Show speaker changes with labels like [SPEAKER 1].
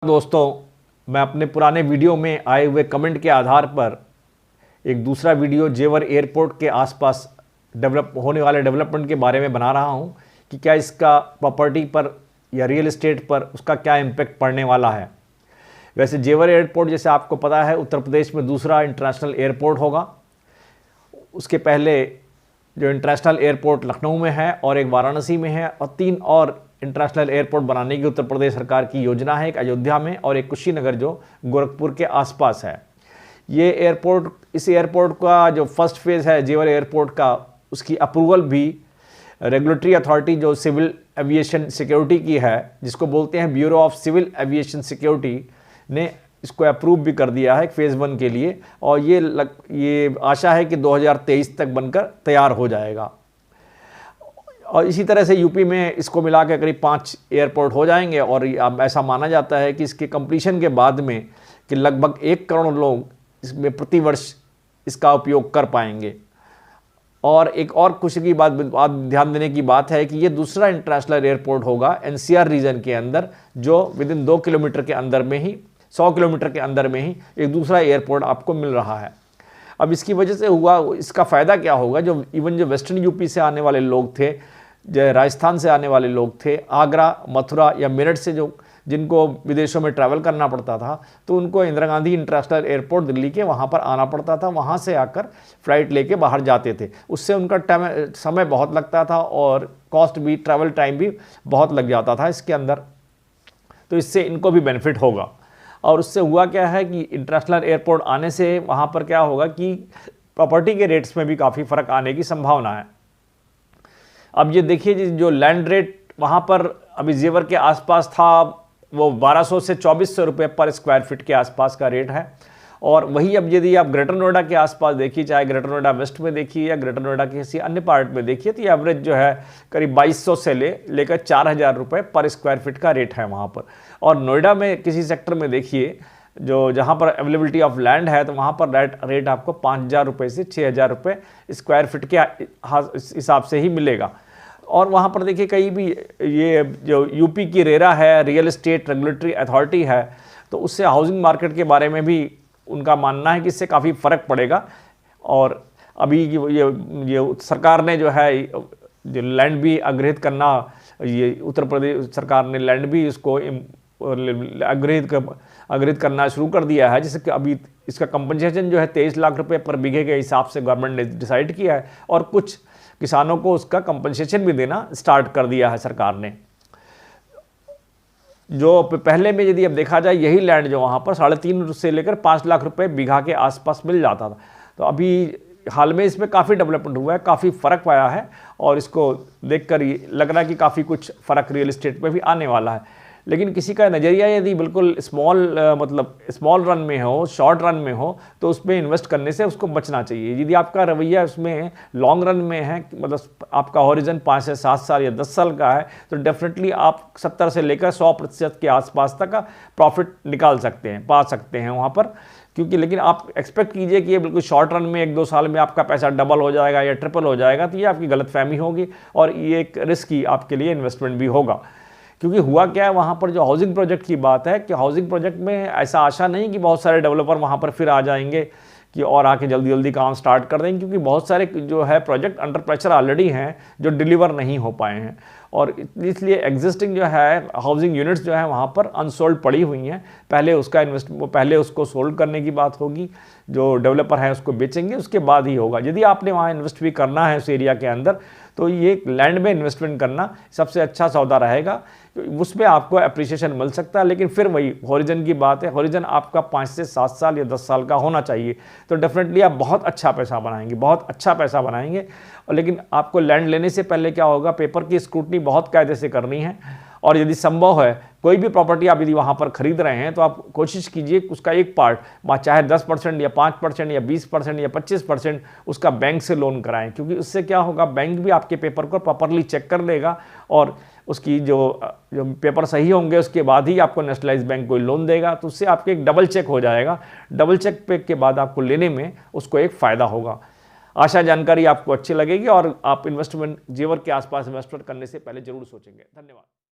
[SPEAKER 1] दोस्तों, मैं अपने पुराने वीडियो में आए हुए कमेंट के आधार पर एक दूसरा वीडियो जेवर एयरपोर्ट के आसपास डेवलप होने वाले डेवलपमेंट के बारे में बना रहा हूं कि क्या इसका प्रॉपर्टी पर या रियल एस्टेट पर उसका क्या इम्पैक्ट पड़ने वाला है। वैसे जेवर एयरपोर्ट, जैसे आपको पता है, उत्तर प्रदेश में दूसरा इंटरनेशनल एयरपोर्ट होगा। उसके पहले जो इंटरनेशनल एयरपोर्ट लखनऊ में है और एक वाराणसी में है, और 3 और इंटरनेशनल एयरपोर्ट बनाने की उत्तर प्रदेश सरकार की योजना है। एक अयोध्या में और एक कुशीनगर जो गोरखपुर के आसपास है। ये एयरपोर्ट, इस एयरपोर्ट का जो फर्स्ट फेज़ है जेवर एयरपोर्ट का, उसकी अप्रूवल भी रेगुलेटरी अथॉरिटी जो सिविल एविएशन सिक्योरिटी की है, जिसको बोलते हैं bureau of civil aviation security, ने इसको अप्रूव भी कर दिया है फेज़ 1 के लिए। और ये आशा है कि 2023 तक बनकर तैयार हो जाएगा। और इसी तरह से यूपी में इसको मिला के करीब 5 एयरपोर्ट हो जाएंगे। और अब ऐसा माना जाता है कि इसके कंप्लीशन के बाद में कि लगभग 1 करोड़ लोग इसमें प्रतिवर्ष इसका उपयोग कर पाएंगे। और एक और खुशी की बात ध्यान देने की बात है कि ये दूसरा इंटरनेशनल एयरपोर्ट होगा एनसीआर रीजन के अंदर, जो विदिन 2 किलोमीटर के अंदर में ही, 100 किलोमीटर के अंदर में ही एक दूसरा एयरपोर्ट आपको मिल रहा है। अब इसकी वजह से इसका फ़ायदा क्या होगा, जो वेस्टर्न यूपी से आने वाले लोग थे, जो राजस्थान से आने वाले लोग थे, आगरा, मथुरा या मेरठ से जिनको विदेशों में ट्रैवल करना पड़ता था, तो उनको इंदिरा गांधी इंटरनेशनल एयरपोर्ट दिल्ली के वहाँ पर आना पड़ता था। वहाँ से आकर फ़्लाइट लेके बाहर जाते थे। उससे उनका समय बहुत लगता था और कॉस्ट भी, ट्रैवल टाइम भी बहुत लग जाता था इसके अंदर। तो इससे इनको भी बेनिफिट होगा। और उससे हुआ क्या है कि इंटरनेशनल एयरपोर्ट आने से वहाँ पर क्या होगा कि प्रॉपर्टी के रेट्स में भी काफ़ी फ़र्क आने की संभावना है। अब ये देखिए, जो लैंड रेट वहाँ पर अभी जेवर के आसपास था, वो 1200 से 2400 रुपये पर स्क्वायर फीट के आसपास का रेट है। और वही अब यदि आप ग्रेटर नोएडा के आसपास देखिए, चाहे ग्रेटर नोएडा वेस्ट में देखिए या ग्रेटर नोएडा के किसी अन्य पार्ट में देखिए, तो ये एवरेज जो है करीब 2200 से लेकर 4000 रुपये पर स्क्वायर फीट का रेट है वहाँ पर। और नोएडा में किसी सेक्टर में देखिए, जो जहाँ पर अवेलेबिलिटी ऑफ लैंड है, तो वहाँ पर रेट आपको 5000 रुपये से 6000 रुपये स्क्वायर फीट के हिसाब से ही मिलेगा। और वहाँ पर देखिए, कहीं भी ये जो यूपी की रेरा है, रियल एस्टेट रेगुलेटरी अथॉरिटी है, तो उससे हाउसिंग मार्केट के बारे में भी उनका मानना है कि इससे काफ़ी फ़र्क पड़ेगा। और अभी ये सरकार ने जो है जो लैंड भी अग्रहित करना, ये उत्तर प्रदेश सरकार ने लैंड भी इसको अग्रहित करना शुरू कर दिया है। जैसे कि अभी इसका कंपनसेशन जो है 23 लाख रुपए पर बीघे के हिसाब से गवर्नमेंट ने डिसाइड किया है। और कुछ किसानों को उसका कंपनसेशन भी देना स्टार्ट कर दिया है सरकार ने। जो पहले में यदि अब देखा जाए, यही लैंड जो वहाँ पर 3.5 से लेकर 5 लाख रुपए बीघा के आसपास मिल जाता था। तो अभी हाल में इसमें काफ़ी डेवलपमेंट हुआ है, काफ़ी फ़र्क पाया है। और इसको देखकर लग रहा है कि काफ़ी कुछ फ़र्क रियल एस्टेट पे भी आने वाला है। लेकिन किसी का नज़रिया यदि बिल्कुल स्मॉल रन में हो, शॉर्ट रन में हो, तो उसमें इन्वेस्ट करने से उसको बचना चाहिए। यदि आपका रवैया उसमें लॉन्ग रन में है, मतलब आपका हॉरिजन 5 से 7 साल या 10 साल का है, तो डेफिनेटली आप 70 से लेकर 100% के आसपास तक का प्रॉफिट पा सकते हैं वहाँ पर। क्योंकि लेकिन आप एक्सपेक्ट कीजिए कि ये बिल्कुल शॉर्ट रन में 1-2 साल में आपका पैसा डबल हो जाएगा या ट्रिपल हो जाएगा, तो ये आपकी गलतफहमी होगी और ये एक रिस्की आपके लिए इन्वेस्टमेंट भी होगा। क्योंकि हुआ क्या है, वहाँ पर जो हाउसिंग प्रोजेक्ट की बात है कि हाउसिंग प्रोजेक्ट में ऐसा आशा नहीं कि बहुत सारे डेवलपर वहाँ पर फिर आ जाएंगे कि और आके जल्दी जल्दी काम स्टार्ट कर देंगे। क्योंकि बहुत सारे जो है प्रोजेक्ट अंडर प्रेशर ऑलरेडी हैं जो डिलीवर नहीं हो पाए हैं। और इसलिए एग्जिस्टिंग जो है हाउसिंग यूनिट्स जो है वहाँ पर अनसोल्ड पड़ी हुई हैं। पहले उसको सोल्ड करने की बात होगी, जो डेवलपर है उसको बेचेंगे, उसके बाद ही होगा। यदि आपने वहाँ इन्वेस्ट भी करना है उस एरिया के अंदर, तो ये लैंड में इन्वेस्टमेंट करना सबसे अच्छा सौदा रहेगा। उसमें आपको अप्रिसिएशन मिल सकता है। लेकिन फिर वही हॉरिजन की बात है, हॉरिजन आपका 5 से 7 साल या 10 साल का होना चाहिए। तो डेफिनेटली आप बहुत अच्छा पैसा बनाएंगे। और लेकिन आपको लैंड लेने से पहले क्या होगा, पेपर की स्क्रूटनी बहुत कायदे से करनी है। और यदि संभव है, कोई भी प्रॉपर्टी आप यदि वहाँ पर खरीद रहे हैं, तो आप कोशिश कीजिए उसका एक पार्ट, चाहे 10% या 5% या 20% या 25% उसका बैंक से लोन कराएं। क्योंकि उससे क्या होगा, बैंक भी आपके पेपर को प्रॉपरली चेक कर लेगा और उसकी जो पेपर सही होंगे उसके बाद ही आपको नेशनलाइज बैंक कोई लोन देगा। तो उससे आपके एक डबल चेक हो जाएगा। डबल चेक पे के बाद आपको लेने में उसको एक फ़ायदा होगा। आशा जानकारी आपको अच्छी लगेगी और आप जेवर के आसपास इन्वेस्टमेंट करने से पहले जरूर सोचेंगे। धन्यवाद।